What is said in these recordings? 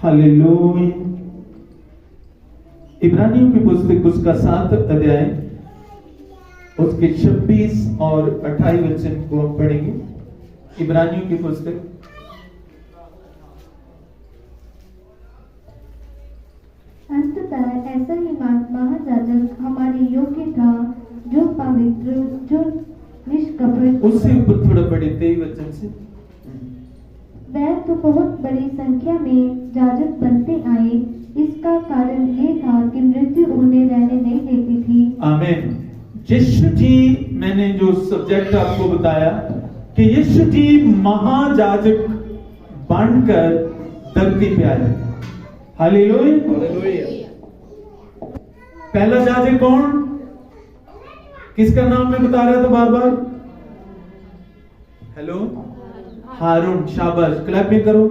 Hallelujah. इब्रानियों की पुस्तक उसका 7 अध्याय उसके 26 और 28 वचन को हम पढ़ेंगे। इब्रानियों की पुस्तक अंततः ऐसा ही महायाजक हमारे योग्य था, जो पवित्र, जो निष्कपट। उससे ऊपर थोड़ा पढ़े 23 वचन से। वह तो बहुत बड़ी संख्या में याजक बनते आए, इसका कारण ये था कि मृत्यु उन्हें रहने नहीं देती थी। आमीन। यीशु जी, मैंने जो सब्जेक्ट आपको बताया कि यीशु जी महायाजक बनकर धरती पे आए। हालेलुया। पहला याजक कौन? किसका नाम मैं बता रहा था बार बार? हेलो, हारून। शाबाश, क्लैपिंग करो।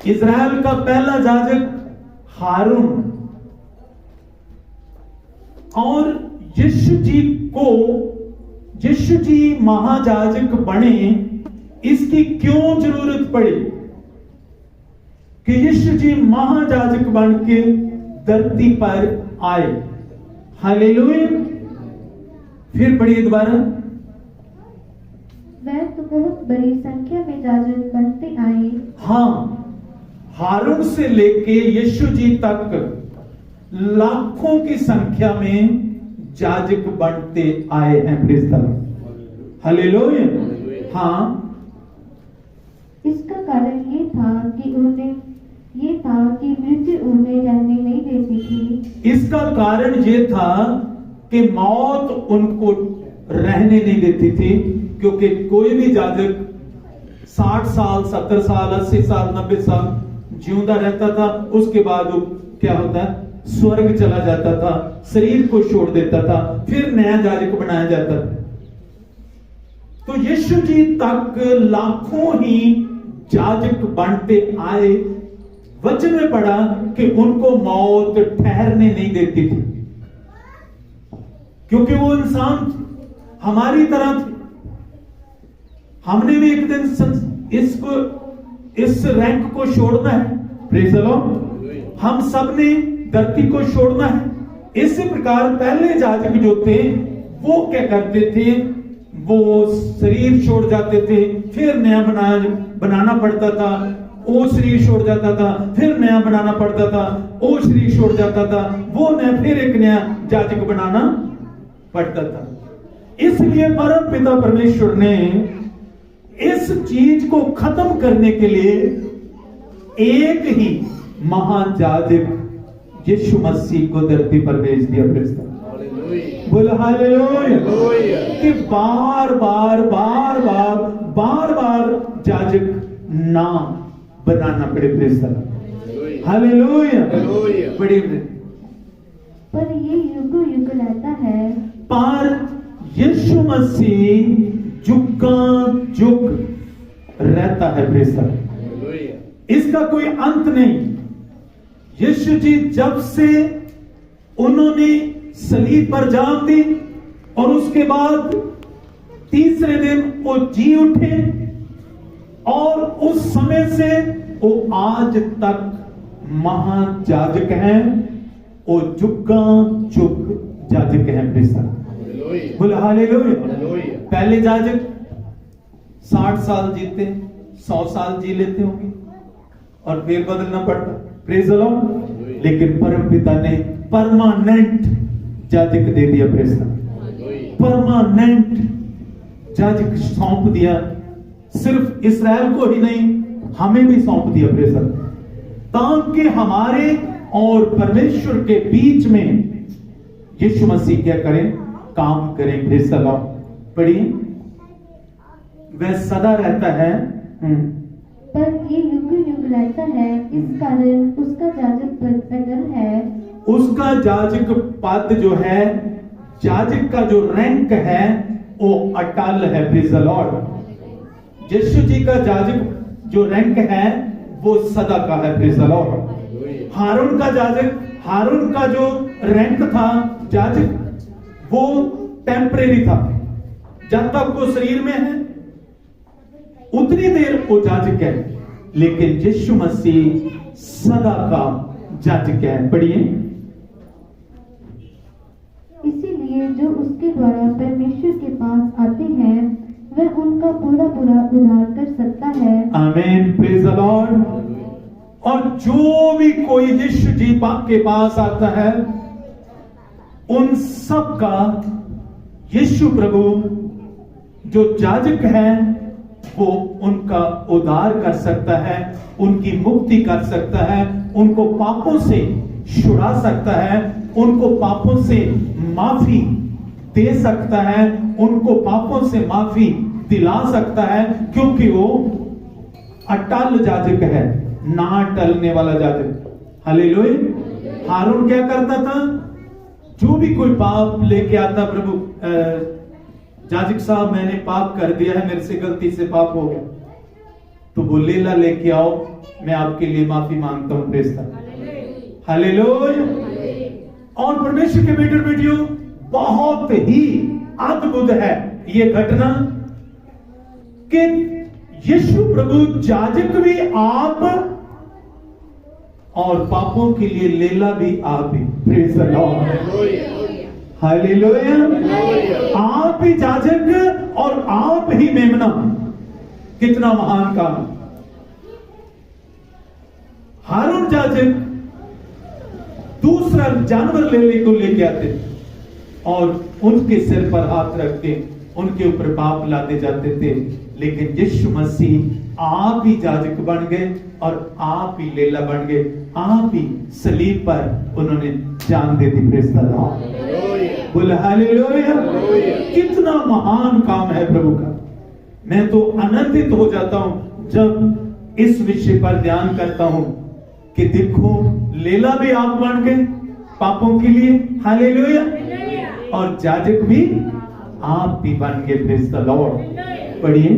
इज़राइल का पहला याजक हारून। और यीशु जी महायाजक बने, इसकी क्यों जरूरत पड़ी कि यीशु जी महायाजक बन के धरती पर आए? हालेलुया। फिर पढ़िए दोबारा। वह तो बहुत बड़ी संख्या में याजक बनते आए। हाँ, हारून से लेके यीशु जी तक लाखों की संख्या में याजक बनते आए हैं। Praise the Lord. हालेलुया। हाँ, इसका कारण ये था कि मृत्यु उन्हें रहने नहीं देती थी। इसका कारण ये था कि मौत उनको रहने नहीं देती थी, क्योंकि कोई भी याजक 60 साल, 70 साल, 80 साल, 90 साल जिंदा रहता था, उसके बाद वो क्या होता है, स्वर्ग चला जाता था, शरीर को छोड़ देता था, फिर नया याजक बनाया जाता था। तो यीशु जी तक लाखों ही याजक बनते आए। वचन में पढ़ा कि उनको मौत ठहरने नहीं देती थी, क्योंकि वो इंसान हमारी तरह थे। हमने भी एक दिन इस रैंक को छोड़ना है। Praise the Lord. हम सब ने धरती को छोड़ना है। इसी प्रकार पहले याजक जो थे वो क्या करते थे, वो शरीर छोड़ जाते थे, फिर नया बनाना पड़ता था, वो शरीर छोड़ जाता था, फिर नया बनाना पड़ता था, वो शरीर छोड़ जाता था, वो नया, फिर एक नया याजक बनाना पड़ता था। इसलिए परम पिता परमेश्वर ने इस चीज को खत्म करने के लिए एक ही महायाजक यीशु मसीह को धरती पर भेज दिया। बोलो हालेलुया। कि बार बार याजक ना बनाना पड़े। हालेलुया। बड़ी पर ये युग युग रहता है। पर यीशु मसीह जुग रहता है। इसका कोई अंत नहीं। यीशु जी जब से उन्होंने सलीब पर जान दी और उसके बाद तीसरे दिन वो जी उठे, और उस समय से वो आज तक महायाजक हैं। वो जुग याजक हैं। बोले हालेलुया। पहले याजक 60 साल जीते, 100 साल जी लेते होंगे और फिर बदलना पड़ता। Praise the Lord. लेकिन परम पिता ने परमानेंट याजक दे दिया। Praise the Lord. परमानेंट याजक सौंप दिया। सिर्फ इस्राएल को ही नहीं, हमें भी सौंप दिया। Praise the Lord. ताकि हमारे और परमेश्वर के बीच में यीशु मसीह क्या करें, काम करें। Praise the Lord. पढ़िए। वह सदा रहता है। पर ये युग युग रहता है, इस कारण उसका याजक पद अटल है। उसका याजक पद जो है, याजक का जो रैंक है, वो अटल है। Praise the Lord. Yeshu ji का याजक जो रैंक है वो सदा का है। Praise the Lord. हारून का जो रैंक था याजक, वो टेम्परेरी था। जब तक वो शरीर में है उतनी देर वो जाजक है, लेकिन यीशु मसीह सदा का जाजक है। पढ़िए। इसीलिए जो उसके द्वारा परमेश्वर के पास आते हैं वह उनका पूरा पूरा उद्धार कर सकता है। आमीन, प्रेज द लॉर्ड। और जो भी कोई यीशु जी के पास आता है, उन सब का यीशु प्रभु जो जाजक है वो उनका उद्धार कर सकता है, उनकी मुक्ति कर सकता है, उनको पापों से छुड़ा सकता है, उनको पापों से माफी दे सकता है, उनको पापों से माफी दिला सकता है, क्योंकि वो अटल जाजक है, ना टलने वाला जाजक। हालेलुया। हारून क्या करता था? जो भी कोई पाप लेके आता, प्रभु जाजक साहब मैंने पाप कर दिया है, मेरे से गलती से पाप हो गया, तो वो लेला लेके आओ, मैं आपके लिए माफी मांगता हूं। Praise the hallelujah. और परमेश्वर के बेटे बेटियों, बहुत ही अद्भुत है ये घटना कि यीशु प्रभु जाजक भी आप और पापों के लिए लेला भी आप ही। Praise the Lord. हालेलुया। आप ही जाजक और आप ही मेमना। कितना महान काम। हारून जाजक दूसरा जानवर लेने को लेके आते और उनके सिर पर हाथ रख के उनके ऊपर पाप लाते जाते थे, लेकिन यीशु मसीह आप ही जाजक बन गए और आप ही लेला बन गए। आप ही सलीब पर उन्होंने जान दे दी। Praise the Lord. बोल हालेलुया। कितना महान काम है प्रभु का। मैं तो आनंदित हो जाता हूं जब इस विषय पर ध्यान करता हूं कि देखो लेला भी आप बन गए पापों के लिए। हालेलुया। और जाजक भी आप भी बन गए। Praise the Lord. पढ़िए।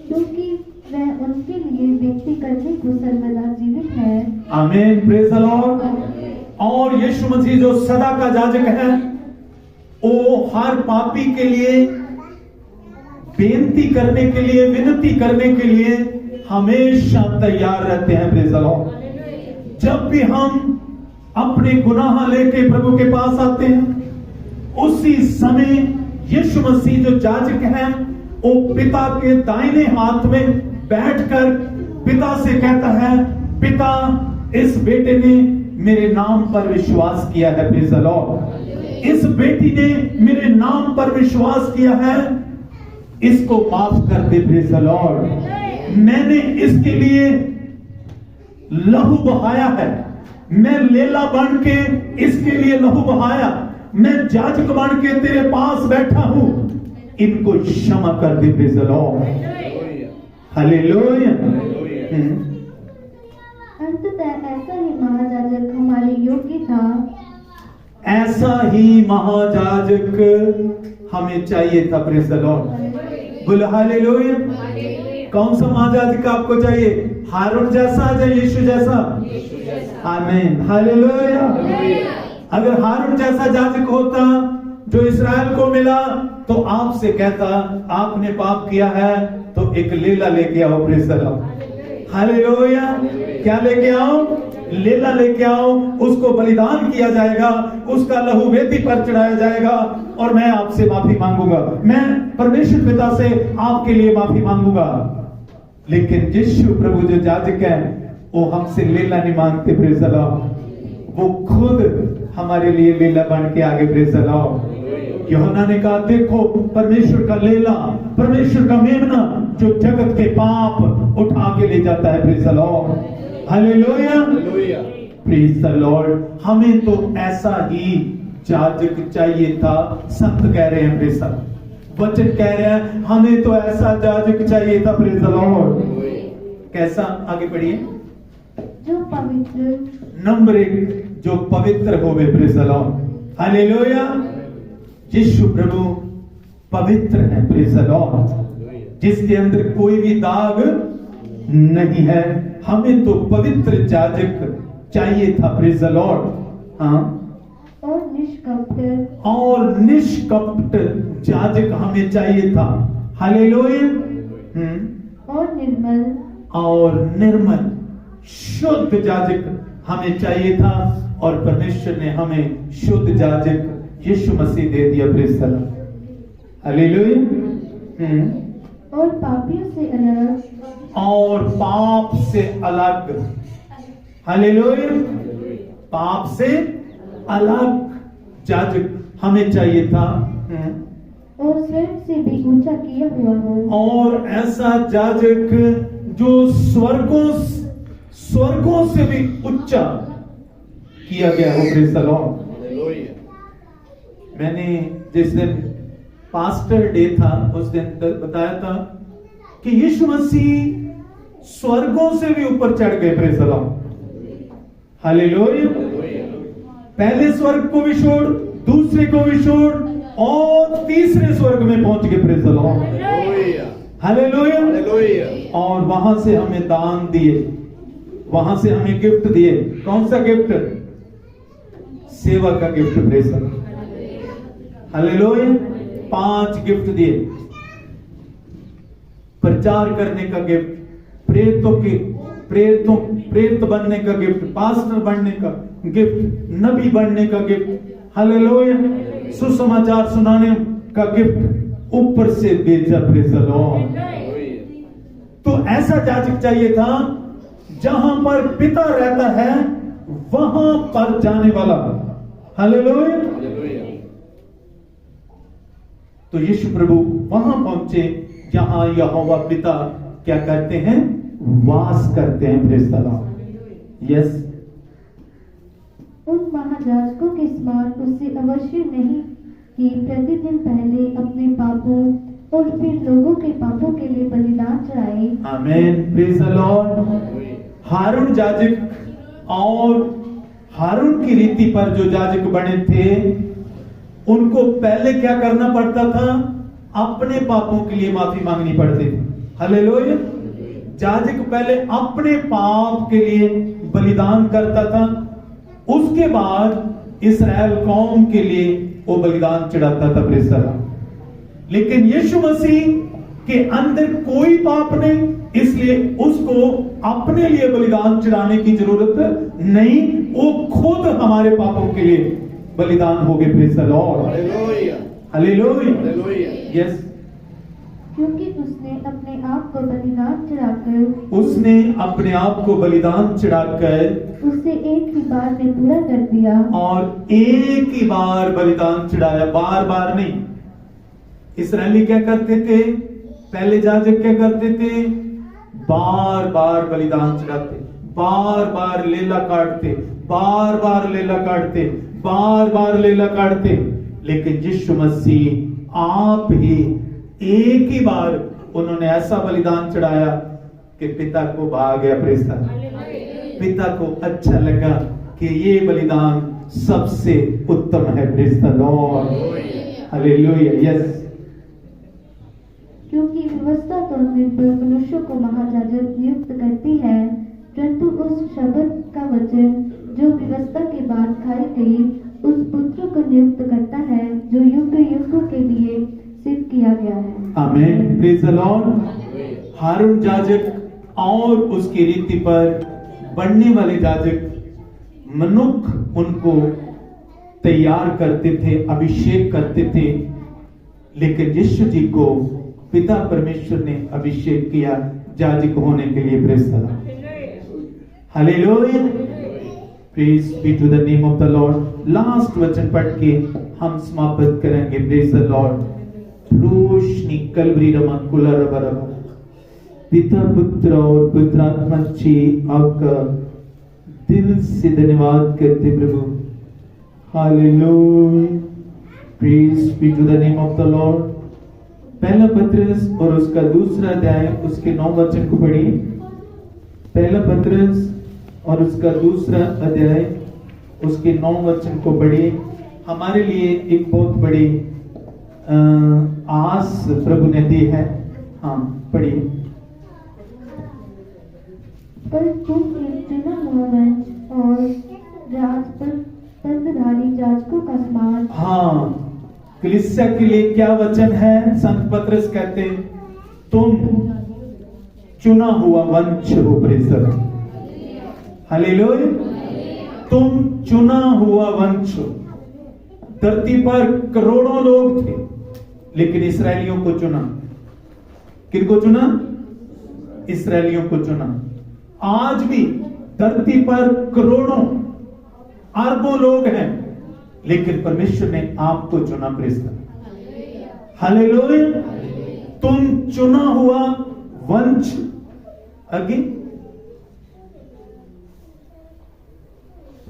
क्योंकि वह उनके लिए व्यक्ति करने को सर्वदा जीवित है। आमीन, प्रेज द लॉर्ड। और यीशु मसीह जो सदा का जाजक है, वो हर पापी के लिए बेनती करने के लिए, विनती करने के लिए हमेशा तैयार रहते हैं। Praise the Lord. जब भी हम अपने गुनाह लेके प्रभु के पास आते हैं, उसी समय यीशु मसीह जो जाजक है, वो पिता के दाहिने हाथ में बैठकर पिता से कहता है, पिता इस बेटे ने मेरे नाम पर विश्वास किया है। Praise the Lord. इस बेटी ने मेरे नाम पर विश्वास किया है, इसको माफ कर दे। Praise the Lord. मैंने इसके लिए लहू बहाया है, मैं लेला बन के इसके लिए लहू बहाया, मैं जाजक बन के तेरे पास बैठा हूं, इनको क्षमा कर दे। Praise the Lord. हालेलुया। अंततः ऐसा ही महायाजक हमारे योग्य था। ऐसा ही महायाजक हमें चाहिए था। Praise the Lord. बोलो हालेलुया। कौन सा महायाजक आपको चाहिए? हारून जैसा या यीशु जैसा? आमीन, हालेलुया। अगर हारून जैसा जाजक होता जो इस्राएल को मिला, तो आपसे कहता आपने पाप किया है तो एक लेला लेके आओ। Praise the Lord. हालेलुया। क्या लेके आओ? लेला लेके आओ, उसको बलिदान किया जाएगा, उसका लहू वेदी पर चढ़ाया जाएगा और मैं आपसे माफी मांगूंगा, मैं परमेश्वर पिता से आपके लिए माफी मांगूंगा। लेकिन यीशु प्रभु जो जाजक है, वो हमसे लेला नहीं मांगते। Praise the Lord. वो खुद हमारे लिए लेला बन के आगे। Praise the Lord. यूहन्ना ने कहा, देखो परमेश्वर का लेला, परमेश्वर का मेमना जो जगत के पाप उठा के ले जाता है। Praise the Lord. Hallelujah. Praise the Lord. हमें तो ऐसा ही जाजक चाहिए था। संत कह रहे हैं, प्रेज द वचन कह रहे हैं, हमें तो ऐसा जाजक चाहिए था। Praise the Lord. कैसा? आगे पढ़िए। जो पवित्र, नंबर 1, जो पवित्र होवे। Praise the Lord. हालेलुया। यीशु प्रभु पवित्र है। Praise the Lord. जिसके अंदर कोई भी दाग नहीं है। हमें तो पवित्र जाजक चाहिए था। Praise the Lord. हाँ। और निष्कपट जाजक हमें चाहिए था। हालेलुया। और निर्मल शुद्ध याजक हमें चाहिए था, और परमेश्वर ने हमें शुद्ध याजक यीशु मसीह दे दिया। Praise the Lord, hallelujah. और पापियों से अलग, और पाप से अलग, हालेलुया। पाप से अलग याजक हमें चाहिए था, और स्वयं से भी ऊंचा किया हुआ हो, और ऐसा याजक जो स्वर्गों से भी उच्चा किया गया हो। Praise the Lord. मैंने जिस दिन पास्टर डे था उस दिन बताया था कि यीशु मसीह स्वर्गों से भी ऊपर चढ़ गए। Praise the Lord, hallelujah. पहले स्वर्ग को भी छोड़, दूसरे को भी छोड़, और तीसरे स्वर्ग में पहुंच गए। Praise the Lord, hallelujah. और वहां से हमें दान दिए, वहां से हमें गिफ्ट दिए। कौन सा गिफ्ट? सेवा का gift. Praise the Lord, hallelujah. 5 gift दिए। प्रचार करने का गिफ्ट, प्रेरित बनने का गिफ्ट, पास्टर बनने का गिफ्ट, नबी बनने का गिफ्ट, हालेलुया। सुसमाचार सुनाने का गिफ्ट ऊपर से भेजा। Praise the Lord. तो ऐसा याजक चाहिए था जहां पर पिता रहता है वहां पर जाने वाला, हालेलुया। तो यीशु प्रभु वहां पहुंचे जहां यहोवा पिता क्या करते हैं? वास करते हैं। Praise the Lord, yes. उन महायाजकों के समान उससे अवश्य नहीं कि प्रतिदिन पहले अपने पापों और फिर लोगों के पापों के लिए बलिदान चढ़ाए। आमीन, प्रेज़ द लॉर्ड। हारून याजक और हारून की रीति पर जो याजक बने थे उनको पहले क्या करना पड़ता था? अपने पापों के लिए माफी मांगनी पड़ती थी, हालेलुया। याजक पहले अपने पाप के लिए बलिदान करता था, उसके बाद इस्राएल कौम के लिए वो बलिदान चढ़ाता था। Praise the Lord. लेकिन यीशु मसीह के अंदर कोई पाप नहीं, इसलिए उसको अपने लिए बलिदान चढ़ाने की जरूरत नहीं। वो खुद हमारे पापों के लिए बलिदान हो गए। Praise the Lord, hallelujah, yes. क्योंकि उसने अपने आप को बलिदान चढ़ाकर उसे एक ही बार में पूरा कर दिया। और एक ही बार बलिदान चढ़ाया, बार बार नहीं। इस्राएली क्या करते थे? पहले याजक क्या करते थे? बार बार बलिदान चढ़ाते, बार बार लेला काटते, बार बार लेला काटते, बार बार लेला काटते। लेकिन यीशु मसीह आप ही एक ही बार उन्होंने ऐसा बलिदान चढ़ाया कि पिता को भा गया। Praise the Lord. पिता को अच्छा लगा कि ये बलिदान सबसे उत्तम है। Praise the Lord, hallelujah, yes. क्योंकि व्यवस्था तो निर्बल मनुष्य को महायाजक नियुक्त करती है, परंतु उस शब्द का वचन जो व्यवस्था के बाद खाई गई उस पुत्र को नियुक्त करता है जो युग युग के लिए सिद्ध किया गया है। आमीन, प्रेज़ द लॉर्ड। हारून याजक और उसकी रीति पर बढ़ने वाले याजक मनुष्य उनको तैयार करते थे, अभिषेक करते थे। लेकिन यीशु जी को पिता परमेश्वर ने अभिषेक किया याजक होने के लिए। Praise the Lord, hallelujah, praise be to the name of the Lord. Last वचन पढ़ के हम समाप्त करेंगे। Praise the Lord. रोशनी कलवरी रमकुला रबरब। पिता, पुत्र और पवित्र आत्मा जी आपका दिल से धन्यवाद करते प्रभु, hallelujah, praise be to the name of the Lord. पहला पत्रस और उसका दूसरा अध्याय उसके 9 वचन को पढ़िए। पहला पत्रस और उसका दूसरा अध्याय उसके 9 वचन को पढ़िए। हमारे लिए एक बहुत बड़ी आस प्रभु ने दी है। हाँ, पढ़िए। पर तुम एक चुना हुआ वंश और पदधारी याजकों का समान। हाँ, कलीसिया के लिए क्या वचन है? संत पतरस कहते हैं, तुम चुना हुआ वंश हो। Praise the Lord, hallelujah. तुम चुना हुआ वंश हो। धरती पर करोड़ों लोग थे, लेकिन इसराइलियों को चुना। किनको चुना? इसराइलियों को चुना। आज भी धरती पर करोड़ों अरबों लोग हैं, लेकिन परमेश्वर ने आपको चुना। Praise the Lord, hallelujah. तुम चुना हुआ वंश। आगे,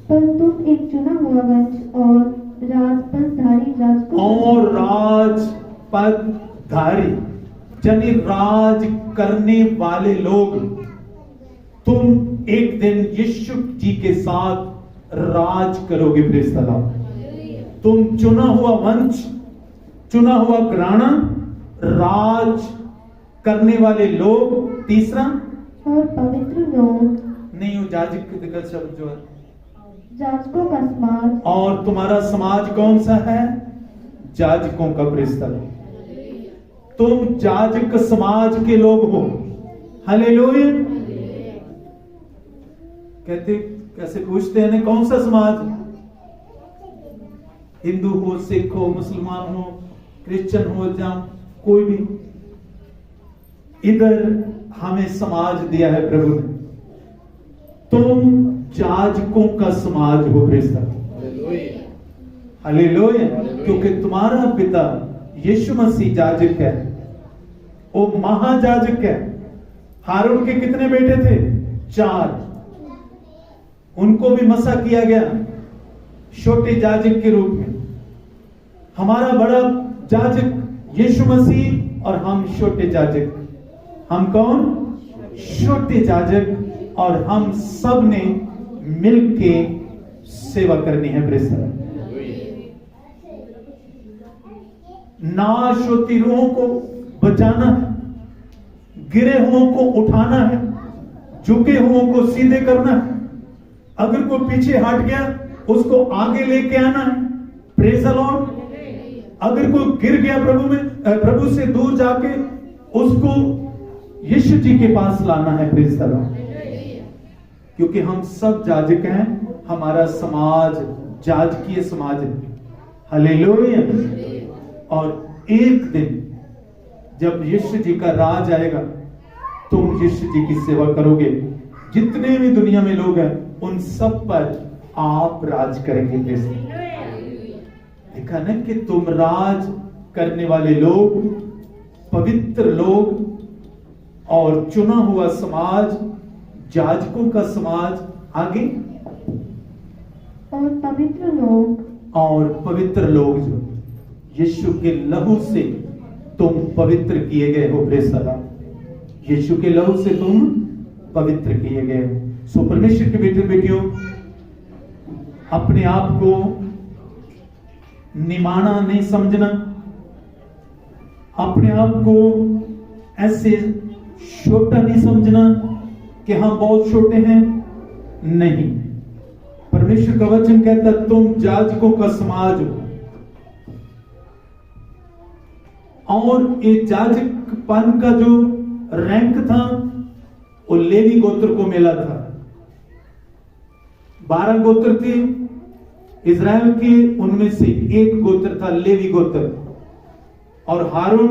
पर तुम एक चुना हुआ वंश और राजपदधारी राजकुमार, और राजपदधारी यानी राज करने वाले लोग। तुम एक दिन यीशु जी के साथ राज करोगे। Praise the Lord. तुम चुना हुआ वंश, चुना हुआ घराना, राज करने वाले लोग। तीसरा, और पवित्र लोग, नहीं वो याजक का शब्द जो है, याजकों का समाज। और तुम्हारा समाज कौन सा है? याजकों का। Praise the Lord. तुम याजक समाज के लोग हो। हालेलुया। कहते कैसे पूछते हैं, कौन सा समाज? हिंदू हो, सिख हो, मुसलमान हो, क्रिश्चियन हो, या कोई भी, इधर हमें समाज दिया है प्रभु ने। तुम याजकों का समाज हो। Praise the Lord, hallelujah. क्योंकि तुम्हारा पिता यीशु मसीह याजक है, वो महायाजक है। हारून के कितने बेटे थे? 4। उनको भी मसा किया गया छोटे याजक के रूप में। हमारा बड़ा याजक यीशु मसीह और हम छोटे याजक। हम कौन? छोटे याजक। और हम सब ने मिलके सेवा करनी है। Praise the Lord. नाश होती रूहों को बचाना है, गिरे हुओं को उठाना है, झुके हुओं को सीधे करना है। अगर कोई पीछे हट गया उसको आगे लेके आना है। Praise the Lord. अगर कोई गिर गया प्रभु से दूर जाके उसको यीशु जी के पास लाना है। Praise the Lord. क्योंकि हम सब याजक हैं, हमारा समाज याजकीय समाज है। हालेलुया। और एक दिन जब यीशु जी का राज आएगा, तुम यीशु जी की सेवा करोगे। जितने भी दुनिया में लोग हैं उन सब पर आप राज करेंगे। देखा ना कि तुम राज करने वाले लोग, पवित्र लोग और चुना हुआ समाज, याजकों का समाज। आगे, और पवित्र लोग, और पवित्र लोग जो यीशु के लहू से तुम पवित्र किए गए हो। Praise the Lord. यीशु के लहू से तुम पवित्र किए गए हो। सो परमेश्वर के बेटे बेटियों, अपने आप को निमाना नहीं समझना, अपने आप को ऐसे छोटा नहीं समझना कि हम बहुत छोटे हैं। नहीं, परमेश्वर का वचन कहता है तुम याजकों का समाज हो। और ये याजकपन का जो रैंक था वो लेवी गोत्र को मिला था। 12 गोत्र थे इजराइल के, उनमें से एक गोत्र था लेवी गोत्र, और हारून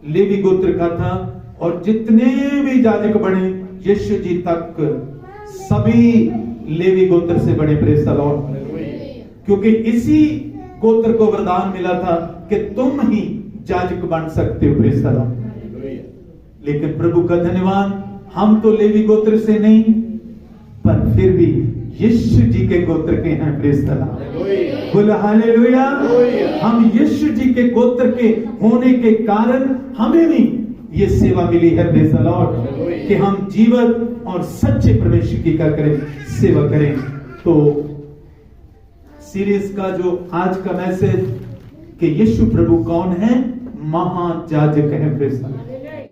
लेवी गोत्र का था। और जितने भी याजक बने यीशु जी तक सभी लेवी गोत्र से बने। Praise the Lord. क्योंकि इसी गोत्र को वरदान मिला था कि तुम ही याजक बन सकते हो। Praise the Lord. लेकिन प्रभु का धन्यवाद, हम तो लेवी गोत्र से नहीं, पर फिर भी यीशु जी के गोत्र के हैं। Praise the Lord. बोलो हालेलुया। हम यीशु जी के गोत्र के होने के कारण हमें भी ये सेवा मिली है। Praise the Lord. कि हम जीवत और सच्चे परमेश्वर की क्या करें, सेवा करें। तो सीरीज का जो आज का मैसेज कि यीशु प्रभु कौन है, महायाजक है। Praise the Lord.